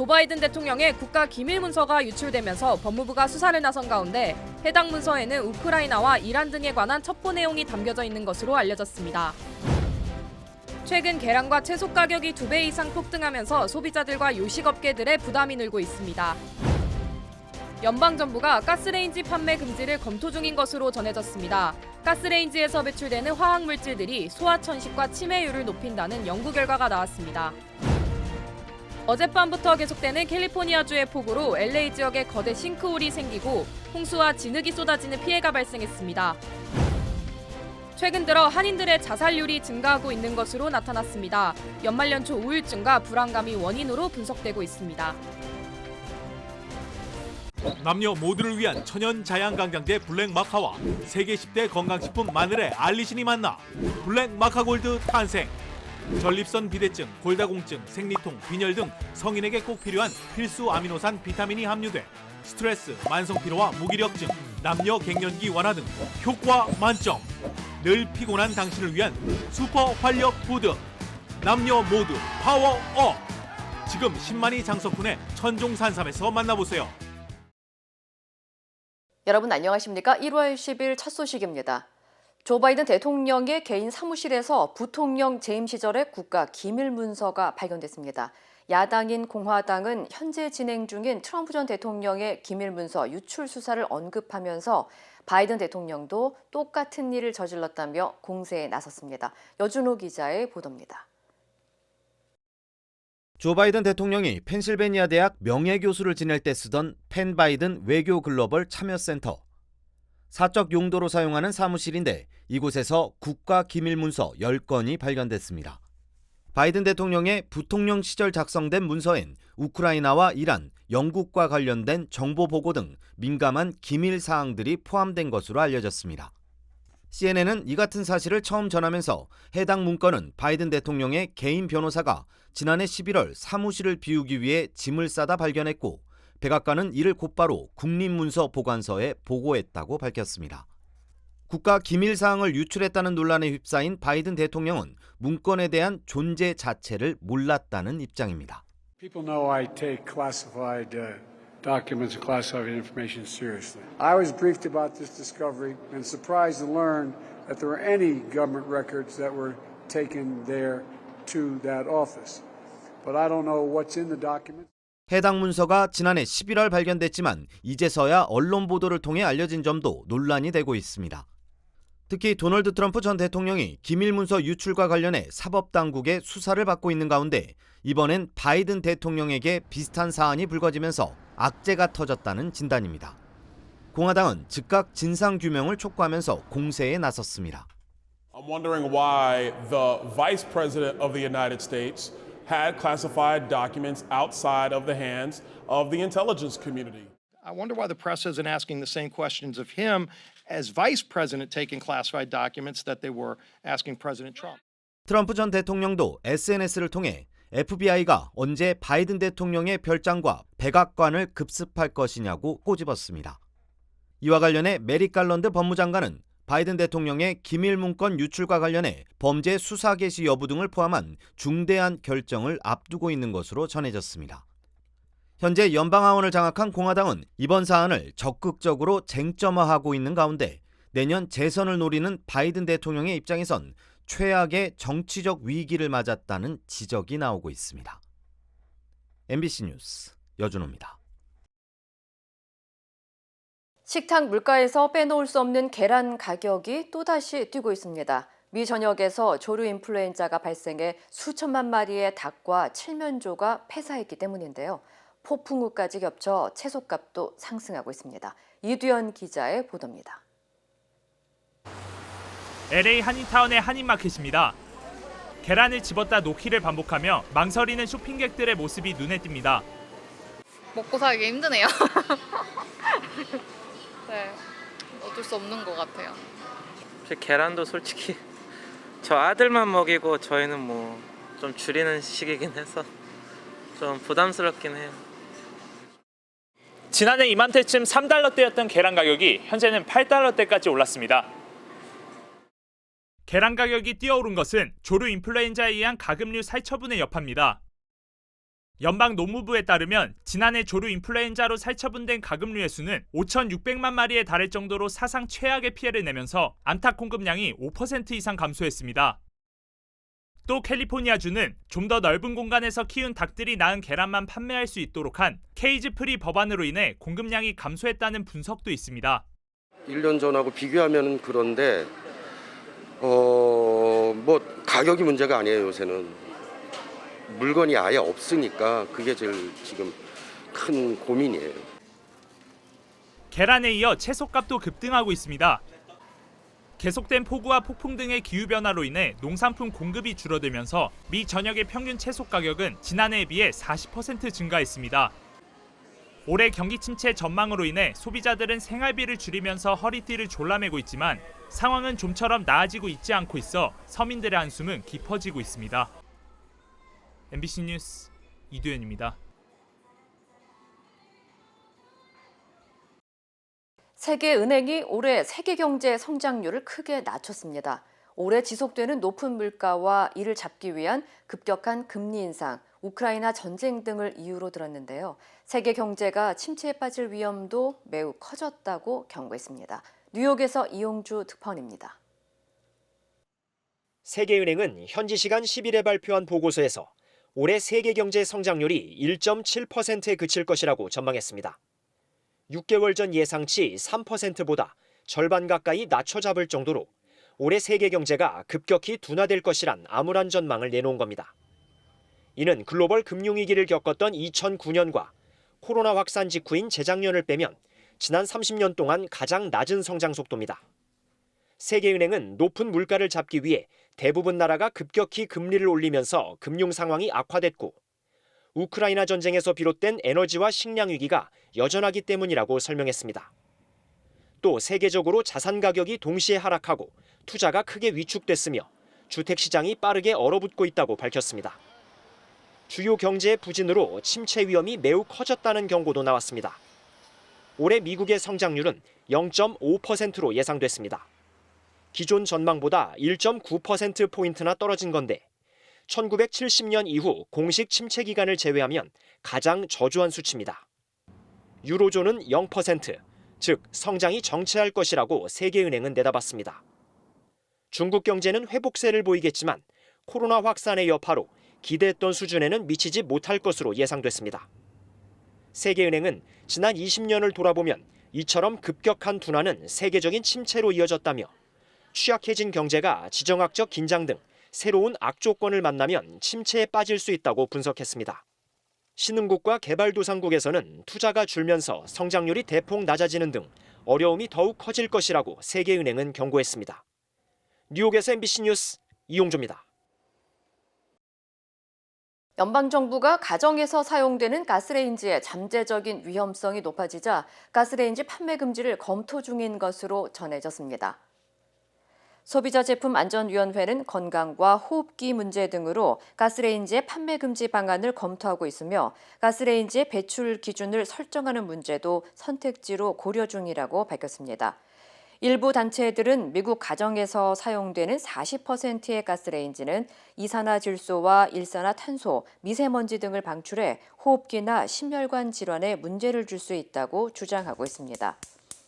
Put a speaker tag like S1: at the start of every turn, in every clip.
S1: 조 바이든 대통령의 국가 기밀 문서가 유출되면서 법무부가 수사를 나선 가운데 해당 문서에는 우크라이나와 이란 등에 관한 첩보 내용이 담겨져 있는 것으로 알려졌습니다. 최근 계란과 채소 가격이 2배 이상 폭등하면서 소비자들과 요식업계들의 부담이 늘고 있습니다. 연방정부가 가스레인지 판매 금지를 검토 중인 것으로 전해졌습니다. 가스레인지에서 배출되는 화학물질들이 소아천식과 치매율을 높인다는 연구 결과가 나왔습니다. 어젯밤부터 계속되는 캘리포니아주의 폭우로 LA 지역에 거대 싱크홀이 생기고 홍수와 진흙이 쏟아지는 피해가 발생했습니다. 최근 들어 한인들의 자살률이 증가하고 있는 것으로 나타났습니다. 연말연초 우울증과 불안감이 원인으로 분석되고 있습니다.
S2: 남녀 모두를 위한 천연 자양강장제 블랙마카와 세계 10대 건강식품 마늘의 알리신이 만나 블랙마카골드 탄생. 전립선 비대증, 골다공증, 생리통, 빈혈 등 성인에게 꼭 필요한 필수 아미노산 비타민이 함유돼 스트레스, 만성피로와 무기력증, 남녀 갱년기 완화 등 효과 만점. 늘 피곤한 당신을 위한 슈퍼 활력 푸드. 남녀 모두 파워업. 지금 10만이 장석훈의 천종산삼에서 만나보세요.
S3: 여러분 안녕하십니까? 1월 10일 첫 소식입니다. 조 바이든 대통령의 개인 사무실에서 부통령 재임 시절의 국가 기밀 문서가 발견됐습니다. 야당인 공화당은 현재 진행 중인 트럼프 전 대통령의 기밀 문서 유출 수사를 언급하면서 바이든 대통령도 똑같은 일을 저질렀다며 공세에 나섰습니다. 여준호 기자의 보도입니다.
S4: 조 바이든 대통령이 펜실베니아 대학 명예교수를 지낼 때 쓰던 펜 바이든 외교 글로벌 참여센터. 사적 용도로 사용하는 사무실인데 이곳에서 국가 기밀 문서 10건이 발견됐습니다. 바이든 대통령의 부통령 시절 작성된 문서엔 우크라이나와 이란, 영국과 관련된 정보 보고 등 민감한 기밀 사항들이 포함된 것으로 알려졌습니다. CNN은 이 같은 사실을 처음 전하면서 해당 문건은 바이든 대통령의 개인 변호사가 지난해 11월 사무실을 비우기 위해 짐을 싸다 발견했고 백악관은 이를 곧바로 국립문서보관서에 보고했다고 밝혔습니다. 국가 기밀 사항을 유출했다는 논란에 휩싸인 바이든 대통령은 문건에 대한 존재 자체를 몰랐다는 입장입니다.
S5: People know I take classified documents and classified information seriously. I was briefed about this discovery and surprised to learn that there were any government records that were taken there to that office. But I don't know what's in the document.
S4: 해당 문서가 지난해 11월 발견됐지만 이제서야 언론 보도를 통해 알려진 점도 논란이 되고 있습니다. 특히 도널드 트럼프 전 대통령이 기밀문서 유출과 관련해 사법당국의 수사를 받고 있는 가운데 이번엔 바이든 대통령에게 비슷한 사안이 불거지면서 악재가 터졌다는 진단입니다. 공화당은 즉각 진상규명을 촉구하면서 공세에 나섰습니다.
S6: I'm wondering why the Vice President of the United States had classified documents outside of the hands of the intelligence community.
S7: I wonder why the press isn't asking the same questions of him as vice president taking classified documents that they were asking President Trump.
S4: 트럼프 전 대통령도 SNS를 통해 FBI가 언제 바이든 대통령의 별장과 백악관을 급습할 것이냐고 꼬집었습니다. 이와 관련해 메릭 갈런드 법무장관은 바이든 대통령의 기밀 문건 유출과 관련해 범죄 수사 개시 여부 등을 포함한 중대한 결정을 앞두고 있는 것으로 전해졌습니다. 현재 연방하원을 장악한 공화당은 이번 사안을 적극적으로 쟁점화하고 있는 가운데 내년 재선을 노리는 바이든 대통령의 입장에선 최악의 정치적 위기를 맞았다는 지적이 나오고 있습니다. MBC 뉴스 여준호입니다.
S3: 식탁 물가에서 빼놓을 수 없는 계란 가격이 또다시 뛰고 있습니다. 미 전역에서 조류 인플루엔자가 발생해 수천만 마리의 닭과 칠면조가 폐사했기 때문인데요. 폭풍우까지 겹쳐 채소값도 상승하고 있습니다. 이두현 기자의 보도입니다.
S8: LA 한인타운의 한인마켓입니다. 계란을 집었다 놓기를 반복하며 망설이는 쇼핑객들의 모습이 눈에 띕니다.
S9: 먹고 살기 힘드네요. 네, 어쩔 수 없는 것 같아요.
S10: 계란도 솔직히 저 아들만 먹이고 저희는 뭐 좀 줄이는 시기긴 해서 좀 부담스럽긴 해요.
S8: 지난해 이맘때쯤 3달러대였던 계란 가격이 현재는 8달러대까지 올랐습니다. 계란 가격이 뛰어오른 것은 조류 인플루엔자에 의한 가금류 살처분의 여파입니다. 연방 농무부에 따르면 지난해 조류 인플루엔자로 살처분된 가금류의 수는 5,600만 마리에 달할 정도로 사상 최악의 피해를 내면서 암탉 공급량이 5% 이상 감소했습니다. 또 캘리포니아주는 좀 더 넓은 공간에서 키운 닭들이 낳은 계란만 판매할 수 있도록 한 케이지 프리 법안으로 인해 공급량이 감소했다는 분석도 있습니다.
S11: 1년 전하고 비교하면 그런데 가격이 문제가 아니에요. 요새는 물건이 아예 없으니까 그게 제일 지금 큰 고민이에요.
S8: 계란에 이어 채소값도 급등하고 있습니다. 계속된 폭우와 폭풍 등의 기후변화로 인해 농산품 공급이 줄어들면서 미 전역의 평균 채소 가격은 지난해에 비해 40% 증가했습니다. 올해 경기 침체 전망으로 인해 소비자들은 생활비를 줄이면서 허리띠를 졸라매고 있지만 상황은 좀처럼 나아지고 있지 않고 있어 서민들의 한숨은 깊어지고 있습니다. MBC 뉴스 이두현입니다.
S3: 세계은행이 올해 세계 경제 성장률을 크게 낮췄습니다. 올해 지속되는 높은 물가와 이를 잡기 위한 급격한 금리 인상, 우크라이나 전쟁 등을 이유로 들었는데요. 세계 경제가 침체에 빠질 위험도 매우 커졌다고 경고했습니다. 뉴욕에서 이용주 특파원입니다.
S12: 세계은행은 현지 시간 10일에 발표한 보고서에서 올해 세계 경제 성장률이 1.7%에 그칠 것이라고 전망했습니다. 6개월 전 예상치 3%보다 절반 가까이 낮춰 잡을 정도로 올해 세계 경제가 급격히 둔화될 것이란 암울한 전망을 내놓은 겁니다. 이는 글로벌 금융위기를 겪었던 2009년과 코로나 확산 직후인 재작년을 빼면 지난 30년 동안 가장 낮은 성장 속도입니다. 세계은행은 높은 물가를 잡기 위해 대부분 나라가 급격히 금리를 올리면서 금융 상황이 악화됐고 우크라이나 전쟁에서 비롯된 에너지와 식량 위기가 여전하기 때문이라고 설명했습니다. 또 세계적으로 자산 가격이 동시에 하락하고 투자가 크게 위축됐으며 주택 시장이 빠르게 얼어붙고 있다고 밝혔습니다. 주요 경제의 부진으로 침체 위험이 매우 커졌다는 경고도 나왔습니다. 올해 미국의 성장률은 0.5%로 예상됐습니다. 기존 전망보다 1.9%포인트나 떨어진 건데 1970년 이후 공식 침체 기간을 제외하면 가장 저조한 수치입니다. 유로존은 0%, 즉 성장이 정체할 것이라고 세계은행은 내다봤습니다. 중국 경제는 회복세를 보이겠지만 코로나 확산의 여파로 기대했던 수준에는 미치지 못할 것으로 예상됐습니다. 세계은행은 지난 20년을 돌아보면 이처럼 급격한 둔화는 세계적인 침체로 이어졌다며 취약해진 경제가 지정학적 긴장 등 새로운 악조건을 만나면 침체에 빠질 수 있다고 분석했습니다. 신흥국과 개발도상국에서는 투자가 줄면서 성장률이 대폭 낮아지는 등 어려움이 더욱 커질 것이라고 세계은행은 경고했습니다. 뉴욕에서 MBC 뉴스 이용조입니다.
S3: 연방정부가 가정에서 사용되는 가스레인지의 잠재적인 위험성이 높아지자 가스레인지 판매 금지를 검토 중인 것으로 전해졌습니다. 소비자제품안전위원회는 건강과 호흡기 문제 등으로 가스레인지의 판매 금지 방안을 검토하고 있으며 가스레인지의 배출 기준을 설정하는 문제도 선택지로 고려 중이라고 밝혔습니다. 일부 단체들은 미국 가정에서 사용되는 40%의 가스레인지는 이산화질소와 일산화탄소, 미세먼지 등을 방출해 호흡기나 심혈관 질환에 문제를 줄 수 있다고 주장하고 있습니다.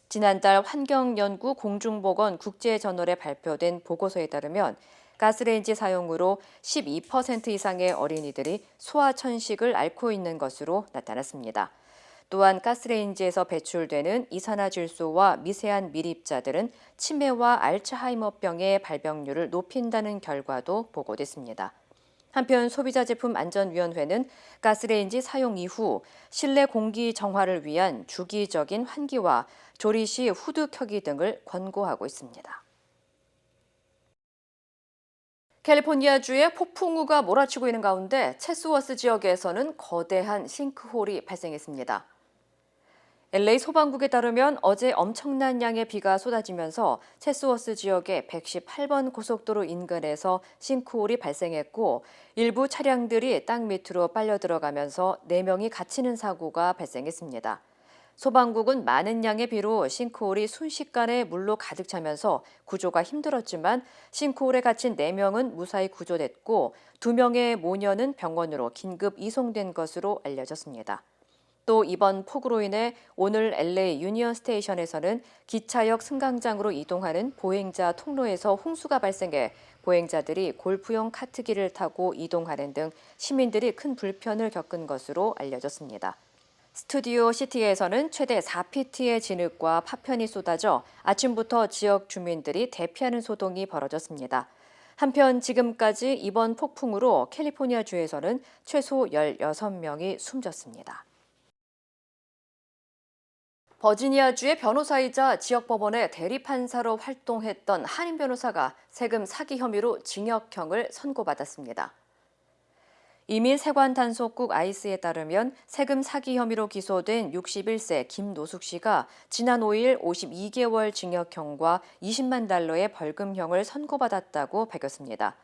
S3: 지난달 환경연구 공중보건 국제저널에 발표된 보고서에 따르면 가스레인지 사용으로 12% 이상의 어린이들이 소아천식을 앓고 있는 것으로 나타났습니다. 또한 가스레인지에서 배출되는 이산화질소와 미세한 밀입자들은 치매와 알츠하이머병의 발병률을 높인다는 결과도 보고됐습니다. 한편 소비자제품안전위원회는 가스레인지 사용 이후 실내 공기 정화를 위한 주기적인 환기와 조리 시 후드 켜기 등을 권고하고 있습니다. 캘리포니아주에 폭풍우가 몰아치고 있는 가운데 체스워스 지역에서는 거대한 싱크홀이 발생했습니다. LA 소방국에 따르면 어제 엄청난 양의 비가 쏟아지면서 체스워스 지역의 118번 고속도로 인근에서 싱크홀이 발생했고 일부 차량들이 땅 밑으로 빨려 들어가면서 4명이 갇히는 사고가 발생했습니다. 소방국은 많은 양의 비로 싱크홀이 순식간에 물로 가득 차면서 구조가 힘들었지만 싱크홀에 갇힌 4명은 무사히 구조됐고 2명의 모녀는 병원으로 긴급 이송된 것으로 알려졌습니다. 또 이번 폭우로 인해 오늘 LA 유니언 스테이션에서는 기차역 승강장으로 이동하는 보행자 통로에서 홍수가 발생해 보행자들이 골프용 카트길을 타고 이동하는 등 시민들이 큰 불편을 겪은 것으로 알려졌습니다. 스튜디오 시티에서는 최대 4피트의 진흙과 파편이 쏟아져 아침부터 지역 주민들이 대피하는 소동이 벌어졌습니다. 한편 지금까지 이번 폭풍으로 캘리포니아주에서는 최소 16명이 숨졌습니다. 버지니아주의 변호사이자 지역법원의 대리판사로 활동했던 한인 변호사가 세금 사기 혐의로 징역형을 선고받았습니다. 이민 세관 단속국 아이스에 따르면 세금 사기 혐의로 기소된 61세 김노숙 씨가 지난 5일 52개월 징역형과 20만 달러의 벌금형을 선고받았다고 밝혔습니다.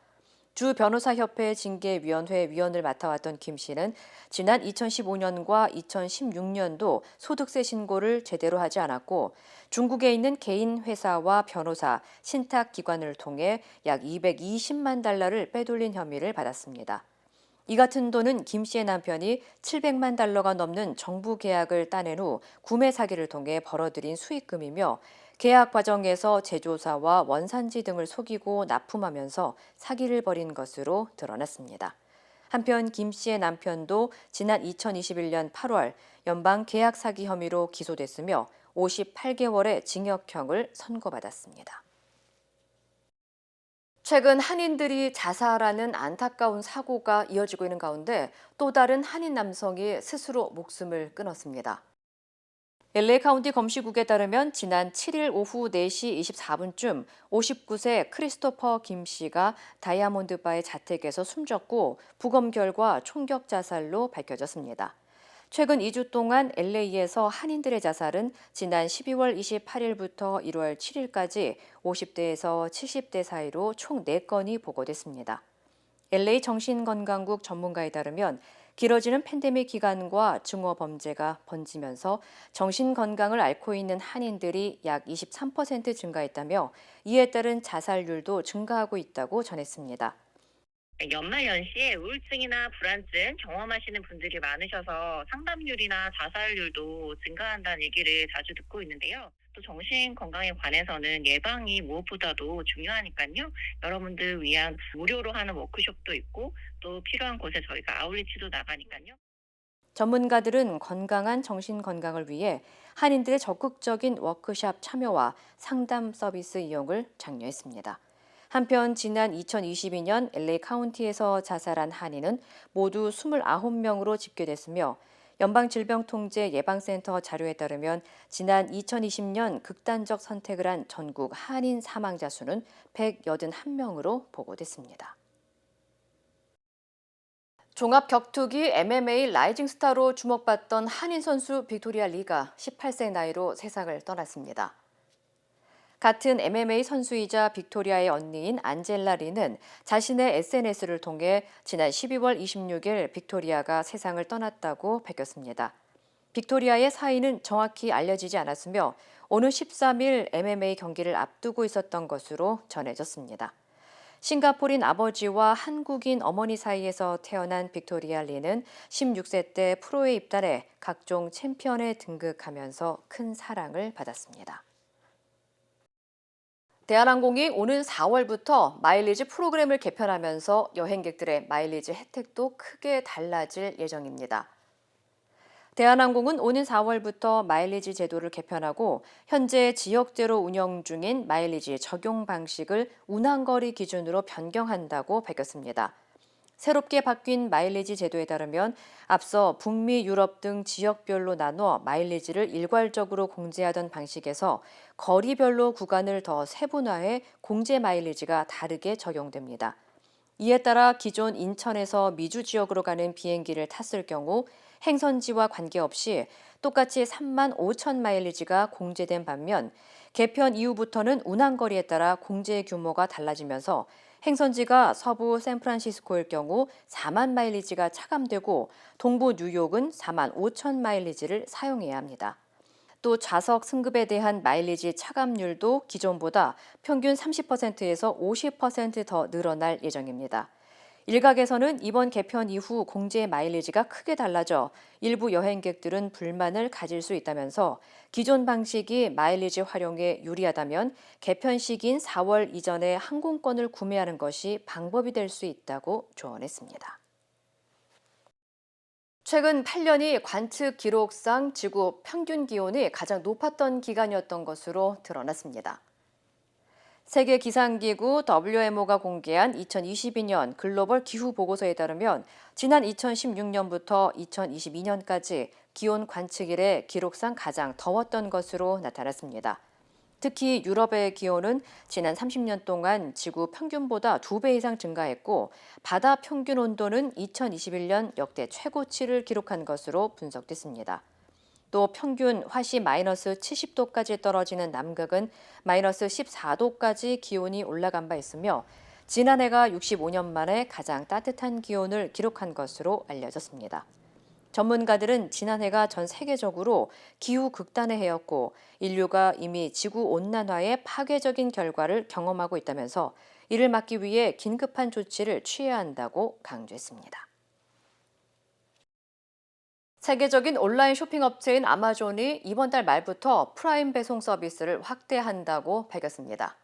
S3: 주 변호사협회 징계위원회 위원을 맡아왔던 김 씨는 지난 2015년과 2016년도 소득세 신고를 제대로 하지 않았고 중국에 있는 개인 회사와 변호사, 신탁기관을 통해 약 220만 달러를 빼돌린 혐의를 받았습니다. 이 같은 돈은 김 씨의 남편이 700만 달러가 넘는 정부 계약을 따낸 후 구매 사기를 통해 벌어들인 수익금이며 계약 과정에서 제조사와 원산지 등을 속이고 납품하면서 사기를 벌인 것으로 드러났습니다. 한편 김 씨의 남편도 지난 2021년 8월 연방 계약 사기 혐의로 기소됐으며 58개월의 징역형을 선고받았습니다. 최근 한인들이 자살하는 안타까운 사고가 이어지고 있는 가운데 또 다른 한인 남성이 스스로 목숨을 끊었습니다. LA 카운티 검시국에 따르면 지난 7일 오후 4시 24분쯤 59세 크리스토퍼 김 씨가 다이아몬드 바의 자택에서 숨졌고 부검 결과 총격 자살로 밝혀졌습니다. 최근 2주 동안 LA에서 한인들의 자살은 지난 12월 28일부터 1월 7일까지 50대에서 70대 사이로 총 4건이 보고됐습니다. LA 정신건강국 전문가에 따르면 길어지는 팬데믹 기간과 증오 범죄가 번지면서 정신건강을 앓고 있는 한인들이 약 23% 증가했다며 이에 따른 자살률도 증가하고 있다고 전했습니다.
S13: 연말연시에 우울증이나 불안증 경험하시는 분들이 많으셔서 상담률이나 자살률도 증가한다는 얘기를 자주 듣고 있는데요. 또 정신건강에 관해서는 예방이 무엇보다도 중요하니까요. 여러분들 위한 무료로 하는 워크숍도 있고 또 필요한 곳에 저희가 아웃리치도 나가니까요.
S3: 전문가들은 건강한 정신건강을 위해 한인들의 적극적인 워크숍 참여와 상담 서비스 이용을 장려했습니다. 한편 지난 2022년 LA 카운티에서 자살한 한인은 모두 29명으로 집계됐으며 연방질병통제예방센터 자료에 따르면 지난 2020년 극단적 선택을 한 전국 한인 사망자 수는 181명으로 보고됐습니다. 종합격투기 MMA 라이징 스타로 주목받던 한인 선수 빅토리아 리가 18세 나이로 세상을 떠났습니다. 같은 MMA 선수이자 빅토리아의 언니인 안젤라 리는 자신의 SNS를 통해 지난 12월 26일 빅토리아가 세상을 떠났다고 밝혔습니다. 빅토리아의 사인은 정확히 알려지지 않았으며 오는 13일 MMA 경기를 앞두고 있었던 것으로 전해졌습니다. 싱가포르인 아버지와 한국인 어머니 사이에서 태어난 빅토리아 리는 16세 때 프로에 입단해 각종 챔피언에 등극하면서 큰 사랑을 받았습니다. 대한항공이 오는 4월부터 마일리지 프로그램을 개편하면서 여행객들의 마일리지 혜택도 크게 달라질 예정입니다. 대한항공은 오는 4월부터 마일리지 제도를 개편하고 현재 지역제로 운영 중인 마일리지 적용 방식을 운항거리 기준으로 변경한다고 밝혔습니다. 새롭게 바뀐 마일리지 제도에 따르면 앞서 북미, 유럽 등 지역별로 나눠 마일리지를 일괄적으로 공제하던 방식에서 거리별로 구간을 더 세분화해 공제 마일리지가 다르게 적용됩니다. 이에 따라 기존 인천에서 미주 지역으로 가는 비행기를 탔을 경우 행선지와 관계없이 똑같이 3만 5천 마일리지가 공제된 반면 개편 이후부터는 운항거리에 따라 공제 규모가 달라지면서 행선지가 서부 샌프란시스코일 경우 4만 마일리지가 차감되고 동부 뉴욕은 4만 5천 마일리지를 사용해야 합니다. 또 좌석 승급에 대한 마일리지 차감률도 기존보다 평균 30%에서 50% 더 늘어날 예정입니다. 일각에서는 이번 개편 이후 공제 마일리지가 크게 달라져 일부 여행객들은 불만을 가질 수 있다면서 기존 방식이 마일리지 활용에 유리하다면 개편 시기인 4월 이전에 항공권을 구매하는 것이 방법이 될 수 있다고 조언했습니다. 최근 8년이 관측 기록상 지구 평균 기온이 가장 높았던 기간이었던 것으로 드러났습니다. 세계 기상기구 WMO가 공개한 2022년 글로벌 기후 보고서에 따르면 지난 2016년부터 2022년까지 기온 관측 이래 기록상 가장 더웠던 것으로 나타났습니다. 특히 유럽의 기온은 지난 30년 동안 지구 평균보다 2배 이상 증가했고 바다 평균 온도는 2021년 역대 최고치를 기록한 것으로 분석됐습니다. 또 평균 화씨 마이너스 70도까지 떨어지는 남극은 마이너스 14도까지 기온이 올라간 바 있으며 지난해가 65년 만에 가장 따뜻한 기온을 기록한 것으로 알려졌습니다. 전문가들은 지난해가 전 세계적으로 기후 극단의 해였고 인류가 이미 지구 온난화의 파괴적인 결과를 경험하고 있다면서 이를 막기 위해 긴급한 조치를 취해야 한다고 강조했습니다. 세계적인 온라인 쇼핑 업체인 아마존이 이번 달 말부터 프라임 배송 서비스를 확대한다고 밝혔습니다.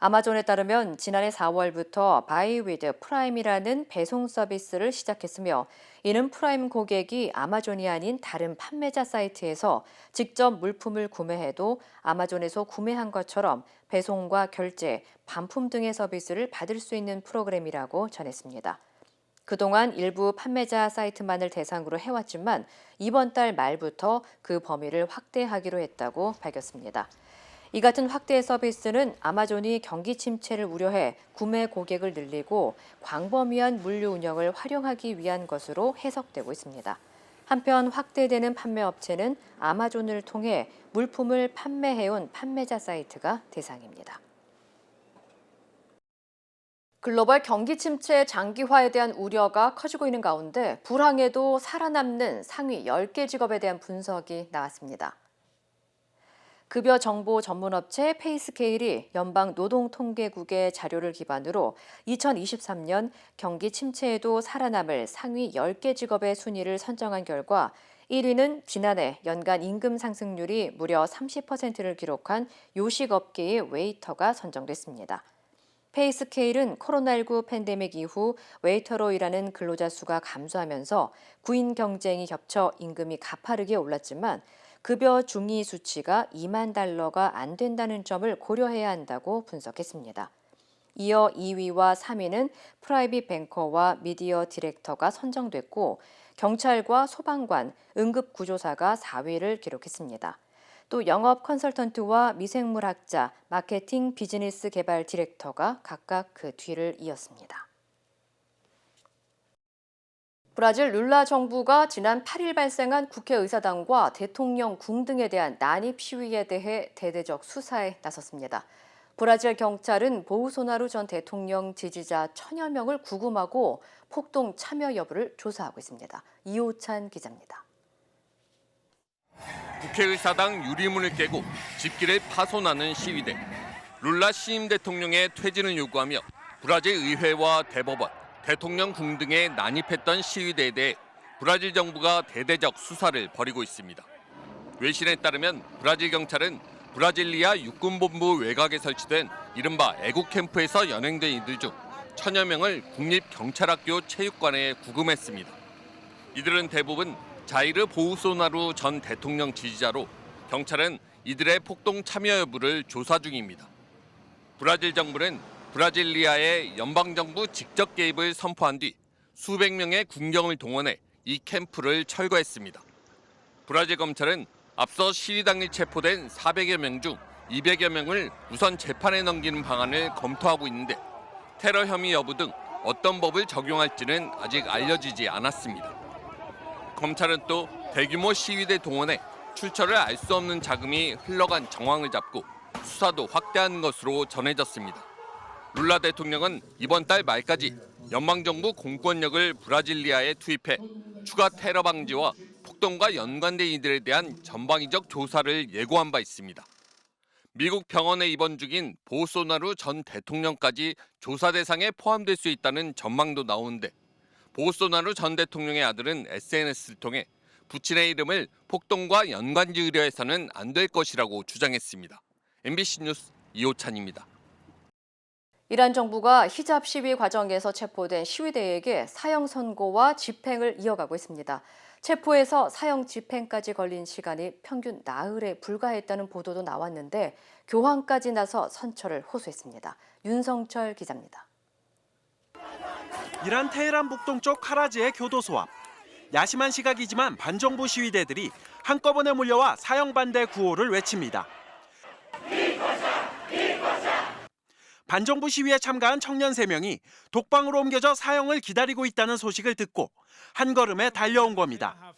S3: 아마존에 따르면 지난해 4월부터 바이 위드 프라임이라는 배송 서비스를 시작했으며 이는 프라임 고객이 아마존이 아닌 다른 판매자 사이트에서 직접 물품을 구매해도 아마존에서 구매한 것처럼 배송과 결제, 반품 등의 서비스를 받을 수 있는 프로그램이라고 전했습니다. 그동안 일부 판매자 사이트만을 대상으로 해왔지만 이번 달 말부터 그 범위를 확대하기로 했다고 밝혔습니다. 이 같은 확대 서비스는 아마존이 경기 침체를 우려해 구매 고객을 늘리고 광범위한 물류 운영을 활용하기 위한 것으로 해석되고 있습니다. 한편 확대되는 판매 업체는 아마존을 통해 물품을 판매해온 판매자 사이트가 대상입니다. 글로벌 경기 침체 장기화에 대한 우려가 커지고 있는 가운데 불황에도 살아남는 상위 10개 직업에 대한 분석이 나왔습니다. 급여 정보 전문업체 페이스케일이 연방노동통계국의 자료를 기반으로 2023년 경기 침체에도 살아남을 상위 10개 직업의 순위를 선정한 결과 1위는 지난해 연간 임금 상승률이 무려 30%를 기록한 요식업계의 웨이터가 선정됐습니다. 페이스케일은 코로나19 팬데믹 이후 웨이터로 일하는 근로자 수가 감소하면서 구인 경쟁이 겹쳐 임금이 가파르게 올랐지만 급여 중위 수치가 $20,000가 안 된다는 점을 고려해야 한다고 분석했습니다. 이어 2위와 3위는 프라이빗 뱅커와 미디어 디렉터가 선정됐고 경찰과 소방관, 응급구조사가 4위를 기록했습니다. 또 영업 컨설턴트와 미생물학자, 마케팅 비즈니스 개발 디렉터가 각각 그 뒤를 이었습니다. 브라질 룰라 정부가 지난 8일 발생한 국회의사당과 대통령 궁 등에 대한 난입 시위에 대해 대대적 수사에 나섰습니다. 브라질 경찰은 보우소나루 전 대통령 지지자 1000여 명을 구금하고 폭동 참여 여부를 조사하고 있습니다. 이호찬 기자입니다.
S14: 국회의사당 유리문을 깨고 집기를 파손하는 시위대. 룰라 신임 대통령의 퇴진을 요구하며 브라질 의회와 대법원, 대통령 궁 등에 난입했던 시위대에 대해 브라질 정부가 대대적 수사를 벌이고 있습니다. 외신에 따르면 브라질 경찰은 브라질리아 육군본부 외곽에 설치된 이른바 애국 캠프에서 연행된 이들 중 1000여 명을 국립경찰학교 체육관에 구금했습니다. 이들은 대부분 자이르 보우소나루 전 대통령 지지자로 경찰은 이들의 폭동 참여 여부를 조사 중입니다. 브라질 정부는 브라질리아의 연방정부 직접 개입을 선포한 뒤 수백 명의 군경을 동원해 이 캠프를 철거했습니다. 브라질 검찰은 앞서 시위 당일 체포된 400여 명 중 200여 명을 우선 재판에 넘기는 방안을 검토하고 있는데 테러 혐의 여부 등 어떤 법을 적용할지는 아직 알려지지 않았습니다. 검찰은 또 대규모 시위대 동원해 출처를 알 수 없는 자금이 흘러간 정황을 잡고 수사도 확대하는 것으로 전해졌습니다. 룰라 대통령은 이번 달 말까지 연방정부 공권력을 브라질리아에 투입해 추가 테러 방지와 폭동 폭동과 연관된 이들에 대한 전방위적 조사를 예고한 바 있습니다. 미국 병원에 입원 중인 보소나루 전 대통령까지 조사 대상에 포함될 수 있다는 전망도 나오는데 보소나루 전 대통령의 아들은 SNS를 통해 부친의 이름을 폭동과 연관 지으려 해서는 안 될 것이라고 주장했습니다. MBC 뉴스 이호찬입니다.
S3: 이란 정부가 히잡 시위 과정에서 체포된 시위대에게 사형 선고와 집행을 이어가고 있습니다. 체포에서 사형 집행까지 걸린 시간이 평균 나흘에 불과했다는 보도도 나왔는데 교황까지 나서 선처를 호소했습니다. 윤성철 기자입니다.
S15: 이란 테헤란 북동쪽 카라지의 교도소 앞. 야심한 시각이지만 반정부 시위대들이 한꺼번에 몰려와 사형 반대 구호를 외칩니다. 반정부 시위에 참가한 청년 3명이 독방으로 옮겨져 사형을 기다리고 있다는 소식을 듣고 한 걸음에 달려온 겁니다.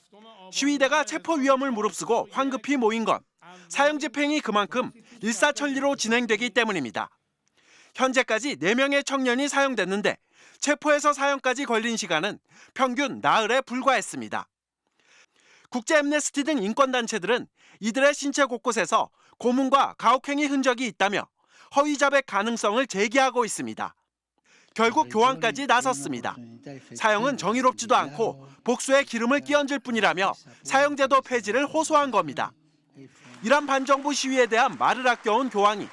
S15: 시위대가 체포 위험을 무릅쓰고 황급히 모인 건 사형 집행이 그만큼 일사천리로 진행되기 때문입니다. 현재까지 4명의 청년이 사형됐는데 체포에서 사형까지 걸린 시간은 평균 나흘에 불과했습니다. 국제 엠네스티 등 인권단체들은 이들의 신체 곳곳에서 고문과 가혹행위 흔적이 있다며 허위 자백 가능성을 제기하고 있습니다. 결국 교황까지 나섰습니다. 사형은 정의롭지도 않고 복수에 기름을 끼얹을 뿐이라며 사형제도 폐지를 호소한 겁니다. 이란 반정부 시위에 대한 말을 아껴온 교황이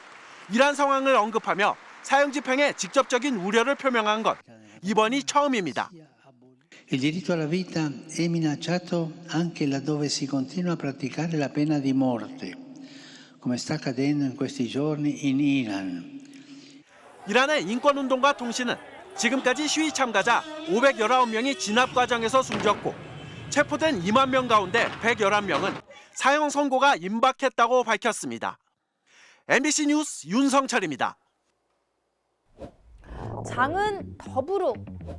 S15: 이란 상황을 언급하며 사형 집행에 직접적인 우려를 표명한 것 이번이 처음입니다.
S16: Il diritto alla vita è minacciato anche laddove si continua a praticare la pena di morte, come sta accadendo in questi giorni in Iran.
S15: 이란의 인권운동가 통신은 지금까지 시위 참가자 519명이 진압 과정에서 숨졌고 체포된 2만 명 가운데 111명은 사형 선고가 임박했다고 밝혔습니다. MBC 뉴스 윤성철입니다.
S17: 장은 더부룩,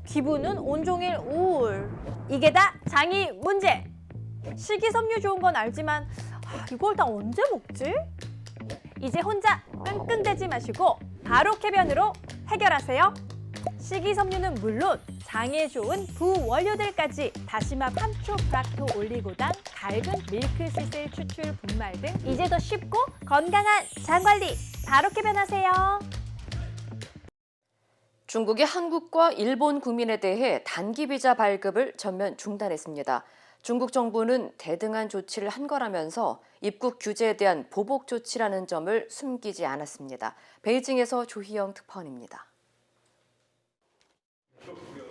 S17: 기분은 온종일 우울. 이게 다 장이 문제. 식이섬유 좋은 건 알지만 이걸 다 언제 먹지? 이제 혼자 끙끙대지 마시고 바로 쾌변으로 해결하세요. 식이섬유는 물론 장에 좋은 부원료들까지 다시마, 감초, 프락토, 올리고당, 갈근, 밀크시슬, 추출, 분말 등 이제 더 쉽고 건강한 장관리 바로 쾌변하세요.
S3: 중국이 한국과 일본 국민에 대해 단기 비자 발급을 전면 중단했습니다. 중국 정부는 대등한 조치를 한 거라면서 입국 규제에 대한 보복 조치라는 점을 숨기지 않았습니다. 베이징에서 조희영 특파원입니다.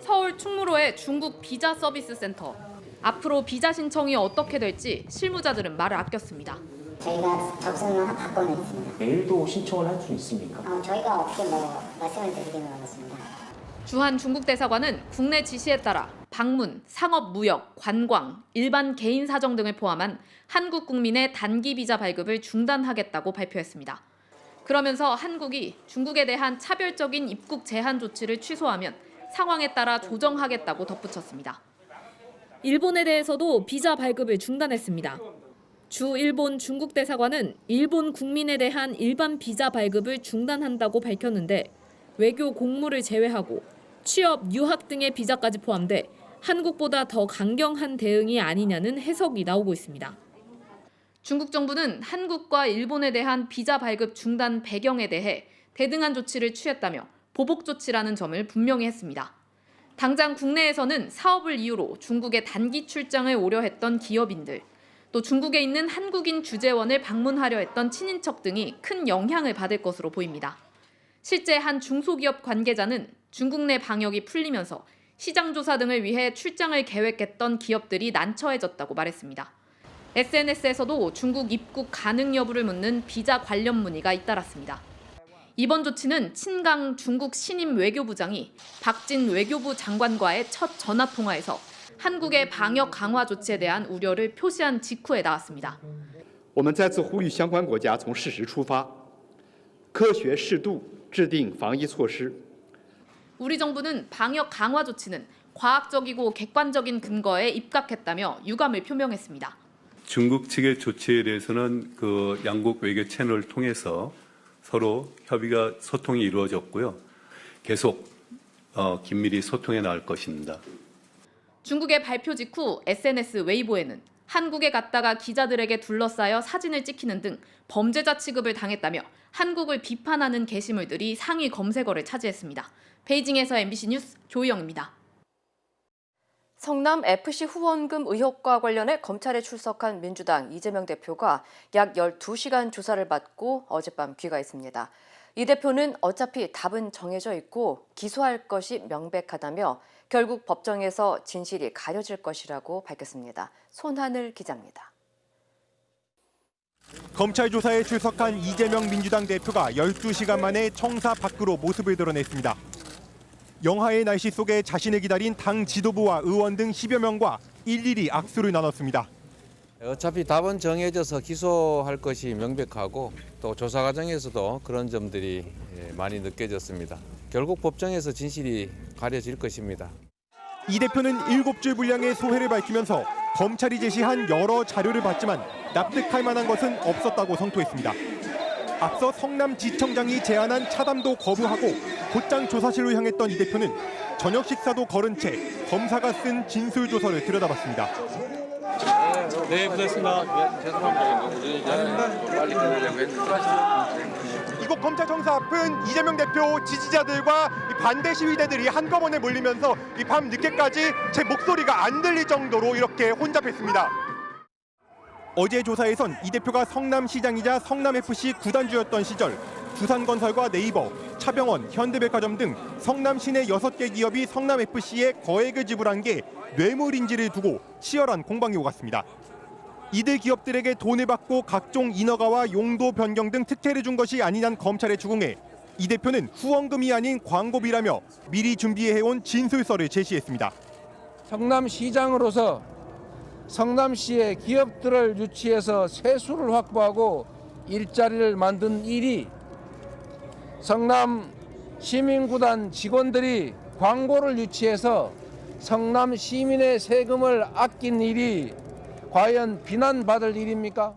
S1: 서울 충무로의 중국 비자 서비스 센터. 앞으로 비자 신청이 어떻게 될지 실무자들은 말을 아꼈습니다.
S18: 저희가 접수를 받고는 있습니다.
S19: 내일도 신청을 할 수 있습니까?
S18: 저희가 어떻게 말씀을 드리기는 어렵습니다.
S1: 주한 중국 대사관은 국내 지시에 따라 방문, 상업, 무역, 관광, 일반 개인 사정 등을 포함한 한국 국민의 단기 비자 발급을 중단하겠다고 발표했습니다. 그러면서 한국이 중국에 대한 차별적인 입국 제한 조치를 취소하면 상황에 따라 조정하겠다고 덧붙였습니다. 일본에 대해서도 비자 발급을 중단했습니다. 주 일본 중국 대사관은 일본 국민에 대한 일반 비자 발급을 중단한다고 밝혔는데 외교 공무를 제외하고 취업, 유학 등의 비자까지 포함돼 한국보다 더 강경한 대응이 아니냐는 해석이 나오고 있습니다. 중국 정부는 한국과 일본에 대한 비자 발급 중단 배경에 대해 대등한 조치를 취했다며 보복 조치라는 점을 분명히 했습니다. 당장 국내에서는 사업을 이유로 중국에 단기 출장을 오려 했던 기업인들, 또 중국에 있는 한국인 주재원을 방문하려 했던 친인척 등이 큰 영향을 받을 것으로 보입니다. 실제 한 중소기업 관계자는 중국 내 방역이 풀리면서 시장 조사 등을 위해 출장을 계획했던 기업들이 난처해졌다고 말했습니다. SNS에서도 중국 입국 가능 여부를 묻는 비자 관련 문의가 잇따랐습니다. 이번 조치는 친강 중국 신임 외교부장이 박진 외교부 장관과의 첫 전화 통화에서 한국의 방역 강화 조치에 대한 우려를 표시한 직후에 나왔습니다.
S20: 我们再次呼吁相关国家从事实出发，科学适度制定防疫措施。
S1: 우리 정부는 방역 강화 조치는 과학적이고 객관적인 근거에 입각했다며 유감을 표명했습니다.
S21: 중국 측의 조치에 대해서는 그 양국 외교 채널을 통해서 서로 협의가 소통이 이루어졌고요. 계속 긴밀히 소통해 나갈 것입니다.
S1: 중국의 발표 직후 SNS 웨이보에는
S2: 한국에 갔다가 기자들에게 둘러싸여 사진을 찍히는 등 범죄자 취급을 당했다며 한국을 비판하는 게시물들이 상위 검색어를 차지했습니다. 베이징에서 MBC 뉴스 조희영입니다.
S3: 성남 FC 후원금 의혹과 관련해 검찰에 출석한 민주당 이재명 대표가 약 12시간 조사를 받고 어젯밤 귀가했습니다. 이 대표는 어차피 답은 정해져 있고 기소할 것이 명백하다며 결국 법정에서 진실이 가려질 것이라고 밝혔습니다. 손하늘 기자입니다.
S22: 검찰 조사에 출석한 이재명 민주당 대표가 12시간 만에 청사 밖으로 모습을 드러냈습니다. 영하의 날씨 속에 자신을 기다린 당 지도부와 의원 등 10여 명과 일일이 악수를 나눴습니다.
S23: 어차피 답은 정해져서 기소할 것이 명백하고 또 조사 과정에서도 그런 점들이 많이 느껴졌습니다. 결국 법정에서 진실이 가려질 것입니다.
S22: 이 대표는 7줄 분량의 소회를 밝히면서 검찰이 제시한 여러 자료를 봤지만 납득할 만한 것은 없었다고 성토했습니다. 앞서 성남지청장이 제안한 차담도 거부하고 곧장 조사실로 향했던 이 대표는 저녁 식사도 거른 채 검사가 쓴 진술조서를 들여다봤습니다.
S23: 네, 고생했습니다.
S22: 이곳 검찰청사 앞은 이재명 대표 지지자들과 반대 시위대들이 한꺼번에 몰리면서 밤 늦게까지 제 목소리가 안 들릴 정도로 이렇게 혼잡했습니다. 어제 조사에선 이 대표가 성남시장이자 성남FC 구단주였던 시절 두산건설과 네이버, 차병원, 현대백화점 등 성남 시내 6개 기업이 성남FC에 거액을 지불한 게 뇌물인지를 두고 치열한 공방이 오갔습니다. 이들 기업들에게 돈을 받고 각종 인허가와 용도 변경 등 특혜를 준 것이 아니냐는 검찰의 추궁에 이 대표는 후원금이 아닌 광고비라며 미리 준비해온 진술서를 제시했습니다.
S24: 성남시장으로서 성남시의 기업들을 유치해서 세수를 확보하고 일자리를 만든 일이 성남 시민구단 직원들이 광고를 유치해서 성남 시민의 세금을 아낀 일이 과연 비난받을 일입니까?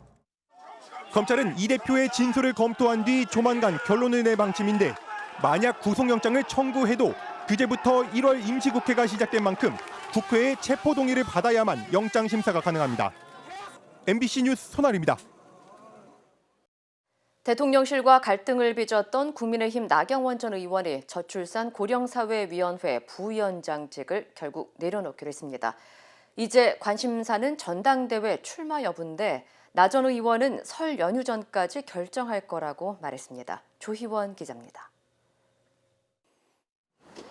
S22: 검찰은 이 대표의 진술을 검토한 뒤 조만간 결론을 낼 방침인데 만약 구속영장을 청구해도 그제부터 1월 임시국회가 시작된 만큼 국회의 체포 동의를 받아야만 영장 심사가 가능합니다. MBC 뉴스 손아리입니다.
S3: 대통령실과 갈등을 빚었던 국민의힘 나경원 전 의원이 저출산 고령사회위원회 부위원장직을 결국 내려놓기로 했습니다. 이제 관심사는 전당대회 출마 여부인데 나 전 의원은 설 연휴 전까지 결정할 거라고 말했습니다. 조희원 기자입니다.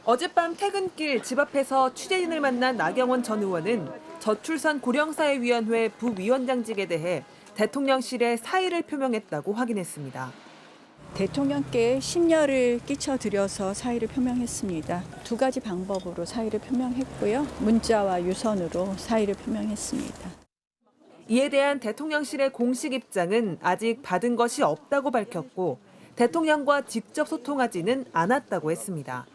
S1: 어젯밤 퇴근길 집 앞에서 취재진을 만난 나경원 전 의원은 저출산 고령사회위원회 부위원장직에 대해 대통령실에 사의를 표명했다고 확인했습니다.
S25: 대통령께 심려를 끼쳐드려서 사의를 표명했습니다. 2가지 방법으로 사의를 표명했고요. 문자와 유선으로 사의를 표명했습니다.
S1: 이에 대한 대통령실의 공식 입장은 아직 받은 것이 없다고 밝혔고 대통령과 직접 소통하지는 않았다고 했습니다.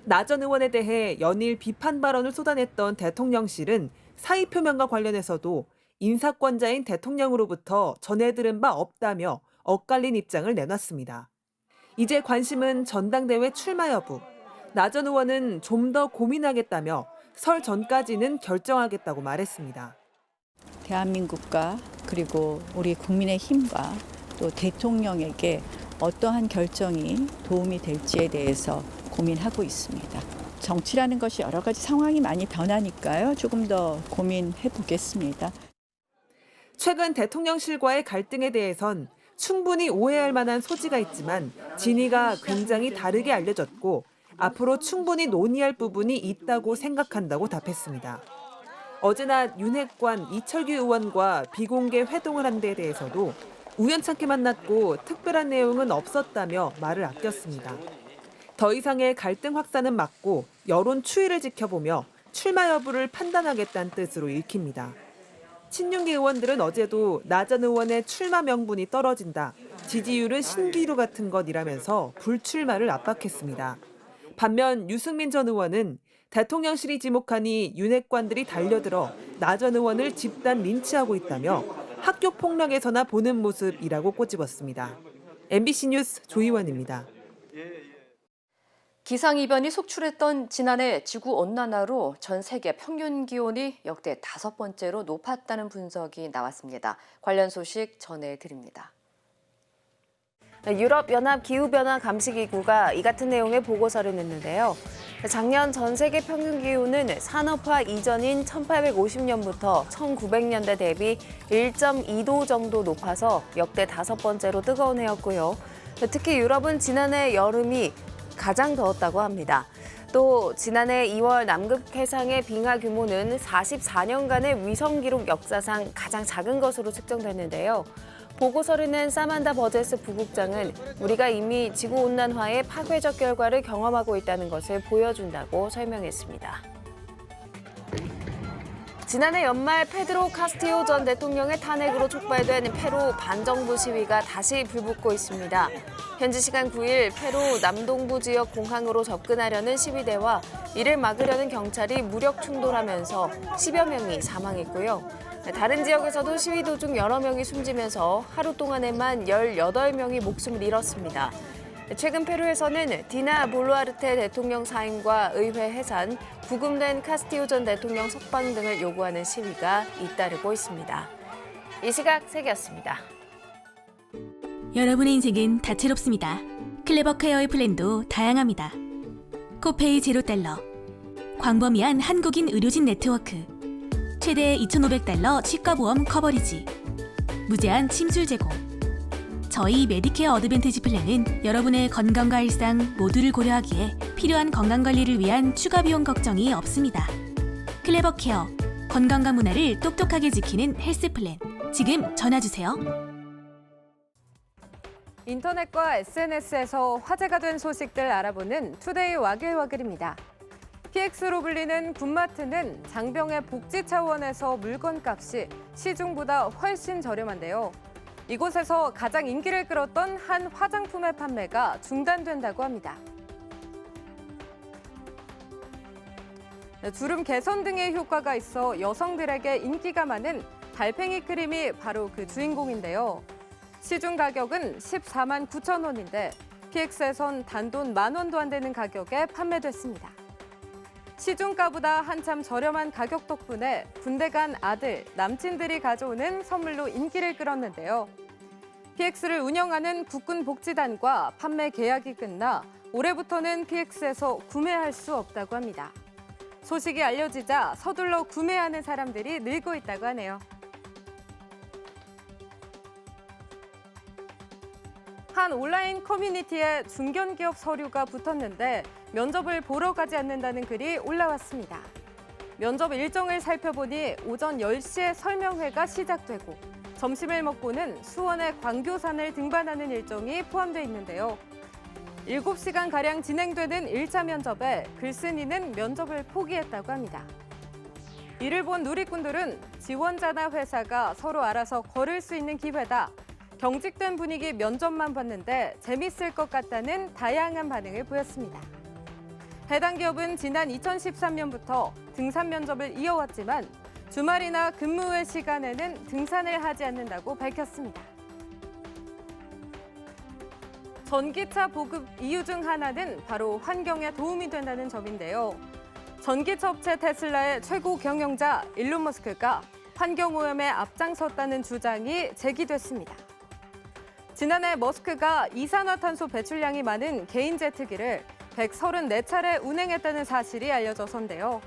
S1: 나 전 의원에 대해 연일 비판 발언을 쏟아냈던 대통령실은 사의 표명과 관련해서도 인사권자인 대통령으로부터 전해들은 바 없다며 엇갈린 입장을 내놨습니다. 이제 관심은 전당대회 출마 여부. 나 전 의원은 좀 더 고민하겠다며 설 전까지는 결정하겠다고 말했습니다.
S25: 대한민국과 그리고 우리 국민의 힘과 또 대통령에게 어떠한 결정이 도움이 될지에 대해서 고민하고 있습니다. 정치라는 것이 여러 가지 상황이 많이 변하니까요. 조금 더 고민해 보겠습니다.
S1: 최근 대통령실과의 갈등에 대해선 충분히 오해할 만한 소지가 있지만 진위가 굉장히 다르게 알려졌고 앞으로 충분히 논의할 부분이 있다고 생각한다고 답했습니다. 어제 낮 윤핵관 이철규 의원과 비공개 회동을 한 데 대해서도 우연찮게 만났고 특별한 내용은 없었다며 말을 아꼈습니다. 더 이상의 갈등 확산은 막고 여론 추이를 지켜보며 출마 여부를 판단하겠다는 뜻으로 읽힙니다. 친윤계 의원들은 어제도 나 전 의원의 출마 명분이 떨어진다, 지지율은 신기루 같은 것이라면서 불출마를 압박했습니다. 반면 유승민 전 의원은 대통령실이 지목하니 윤핵관들이 달려들어 나 전 의원을 집단 린치하고 있다며 학교 폭력에서나 보는 모습이라고 꼬집었습니다. MBC 뉴스 조희원입니다.
S3: 기상이변이 속출했던 지난해 지구온난화로 전 세계 평균 기온이 역대 5번째로 높았다는 분석이 나왔습니다. 관련 소식 전해드립니다.
S4: 유럽연합 기후변화 감시기구가 이 같은 내용의 보고서를 냈는데요. 작년 전 세계 평균 기온은 산업화 이전인 1850년부터 1900년대 대비 1.2도 정도 높아서 역대 5번째로 뜨거운 해였고요. 특히 유럽은 지난해 여름이 가장 더웠다고 합니다. 또 지난해 2월 남극 해상의 빙하 규모는 44년간의 위성 기록 역사상 가장 작은 것으로 측정됐는데요. 보고서를 낸 사만다 버제스 부국장은 우리가 이미 지구온난화의 파괴적 결과를 경험하고 있다는 것을 보여준다고 설명했습니다. 지난해 연말 페드로 카스티오 전 대통령의 탄핵으로 촉발된 페루 반정부 시위가 다시 불붙고 있습니다. 현지 시간 9일 페루 남동부 지역 공항으로 접근하려는 시위대와 이를 막으려는 경찰이 무력 충돌하면서 10여 명이 사망했고요. 다른 지역에서도 시위 도중 여러 명이 숨지면서 하루 동안에만 18명이 목숨을 잃었습니다. 최근 페루에서는 디나 볼루아르테 대통령 사임과 의회 해산, 구금된 카스티오 전 대통령 석방 등을 요구하는 시위가 잇따르고 있습니다. 이 시각 세계였습니다.
S5: 여러분의 인생은 다채롭습니다. 클레버 케어의 플랜도 다양합니다. 코페이 $0, 광범위한 한국인 의료진 네트워크, 최대 $2,500 치과보험 커버리지, 무제한 침술 제공. 저희 메디케어 어드밴티지 플랜은 여러분의 건강과 일상 모두를 고려하기에 필요한 건강관리를 위한 추가 비용 걱정이 없습니다. 클레버 케어, 건강과 문화를 똑똑하게 지키는 헬스 플랜. 지금 전화주세요.
S1: 인터넷과 SNS에서 화제가 된 소식들 알아보는 투데이 와글와글입니다. PX로 불리는 굿마트는 장병의 복지 차원에서 물건값이 시중보다 훨씬 저렴한데요. 이곳에서 가장 인기를 끌었던 한 화장품의 판매가 중단된다고 합니다. 주름 개선 등의 효과가 있어 여성들에게 인기가 많은 달팽이 크림이 바로 그 주인공인데요. 시중 가격은 14만 9천 원인데 PX에선 단돈 10,000원도 안 되는 가격에 판매됐습니다. 시중가보다 한참 저렴한 가격 덕분에 군대 간 아들, 남친들이 가져오는 선물로 인기를 끌었는데요. PX를 운영하는 국군복지단과 판매 계약이 끝나 올해부터는 PX에서 구매할 수 없다고 합니다. 소식이 알려지자 서둘러 구매하는 사람들이 늘고 있다고 하네요. 한 온라인 커뮤니티에 중견기업 서류가 붙었는데 면접을 보러 가지 않는다는 글이 올라왔습니다. 면접 일정을 살펴보니 오전 10시에 설명회가 시작되고 점심을 먹고는 수원의 광교산을 등반하는 일정이 포함되어 있는데요. 7시간가량 진행되는 1차 면접에 글쓴이는 면접을 포기했다고 합니다. 이를 본 누리꾼들은 지원자나 회사가 서로 알아서 거를 수 있는 기회다. 경직된 분위기 면접만 봤는데 재밌을 것 같다는 다양한 반응을 보였습니다. 해당 기업은 지난 2013년부터 등산 면접을 이어왔지만 주말이나 근무의 시간에는 등산을 하지 않는다고 밝혔습니다. 전기차 보급 이유 중 하나는 바로 환경에 도움이 된다는 점인데요. 전기차 업체 테슬라의 최고 경영자 일론 머스크가 환경오염에 앞장섰다는 주장이 제기됐습니다. 지난해 머스크가 이산화탄소 배출량이 많은 개인 제트기를 134차례 운행했다는 사실이 알려져서인데요.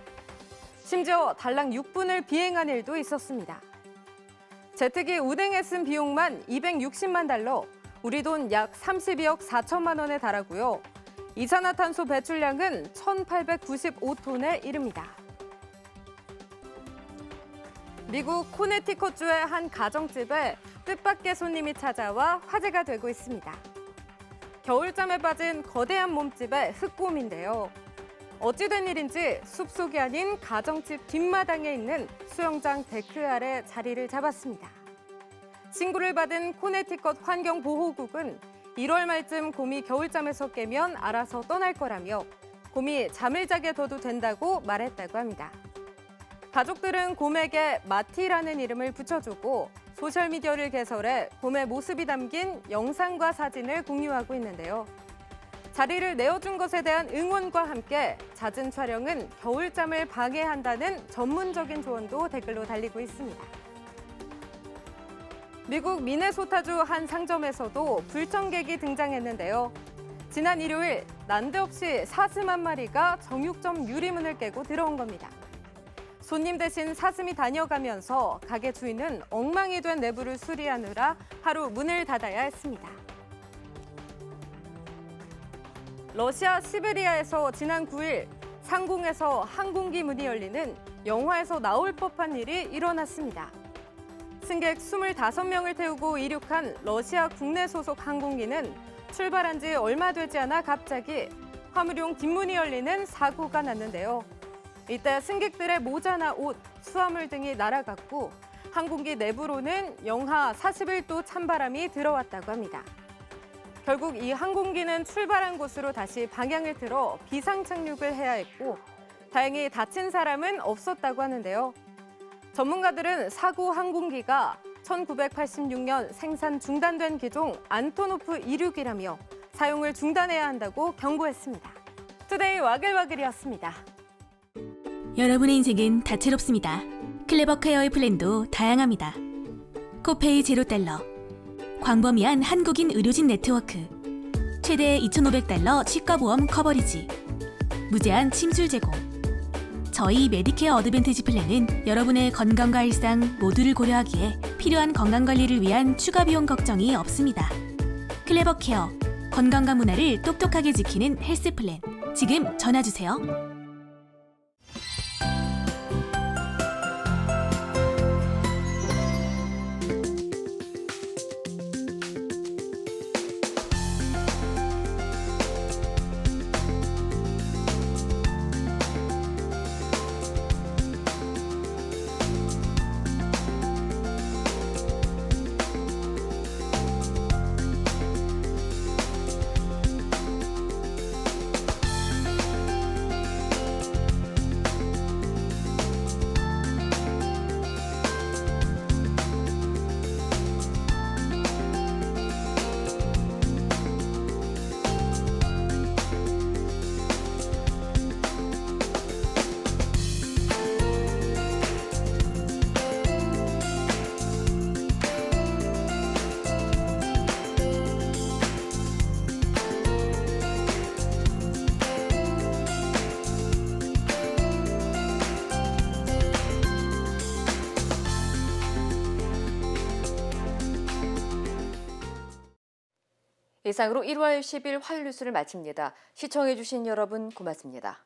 S1: 심지어 달랑 6분을 비행한 일도 있었습니다. 제트기 운행에 쓴 비용만 $260만, 우리 돈 약 32억 4천만 원에 달하고요. 이산화탄소 배출량은 1,895톤에 이릅니다. 미국 코네티컷주의 한 가정집에 뜻밖의 손님이 찾아와 화제가 되고 있습니다. 겨울잠에 빠진 거대한 몸집의 흑곰인데요. 어찌된 일인지 숲속이 아닌 가정집 뒷마당에 있는 수영장 데크 아래 자리를 잡았습니다. 신고를 받은 코네티컷 환경보호국은 1월 말쯤 곰이 겨울잠에서 깨면 알아서 떠날 거라며 곰이 잠을 자게 둬도 된다고 말했다고 합니다. 가족들은 곰에게 마티라는 이름을 붙여주고 소셜미디어를 개설해 곰의 모습이 담긴 영상과 사진을 공유하고 있는데요.
S6: 자리를 내어준 것에 대한 응원과 함께 잦은 촬영은 겨울잠을 방해한다는 전문적인 조언도 댓글로 달리고 있습니다. 미국 미네소타주 한 상점에서도 불청객이 등장했는데요. 지난 일요일 난데없이 사슴 한 마리가 정육점 유리문을 깨고 들어온 겁니다. 손님 대신 사슴이 다녀가면서 가게 주인은 엉망이 된 내부를 수리하느라 하루 문을 닫아야 했습니다. 러시아 시베리아에서 지난 9일 상공에서 항공기 문이 열리는 영화에서 나올 법한 일이 일어났습니다. 승객 25명을 태우고 이륙한 러시아 국내 소속 항공기는 출발한 지 얼마 되지 않아 갑자기 화물용 뒷문이 열리는 사고가 났는데요. 이때 승객들의 모자나 옷, 수화물 등이 날아갔고 항공기 내부로는 영하 41도 찬바람이 들어왔다고 합니다. 결국 이 항공기는 출발한 곳으로 다시 방향을 틀어 비상 착륙을 해야 했고 다행히 다친 사람은 없었다고 하는데요. 전문가들은 사고 항공기가 1986년 생산 중단된 기종 안토노프 26이라며 사용을 중단해야 한다고 경고했습니다. 투데이 와글와글이었습니다.
S5: 여러분의 인생은 다채롭습니다. 클레버 케어의 플랜도 다양합니다. 코페이 $0, 광범위한 한국인 의료진 네트워크, 최대 $2,500 치과보험 커버리지, 무제한 침술 제공. 저희 메디케어 어드밴티지 플랜은 여러분의 건강과 일상 모두를 고려하기에 필요한 건강관리를 위한 추가 비용 걱정이 없습니다. 클레버 케어, 건강과 문화를 똑똑하게 지키는 헬스 플랜. 지금 전화주세요.
S3: 이상으로 1월 10일 화요일 뉴스를 마칩니다. 시청해주신 여러분 고맙습니다.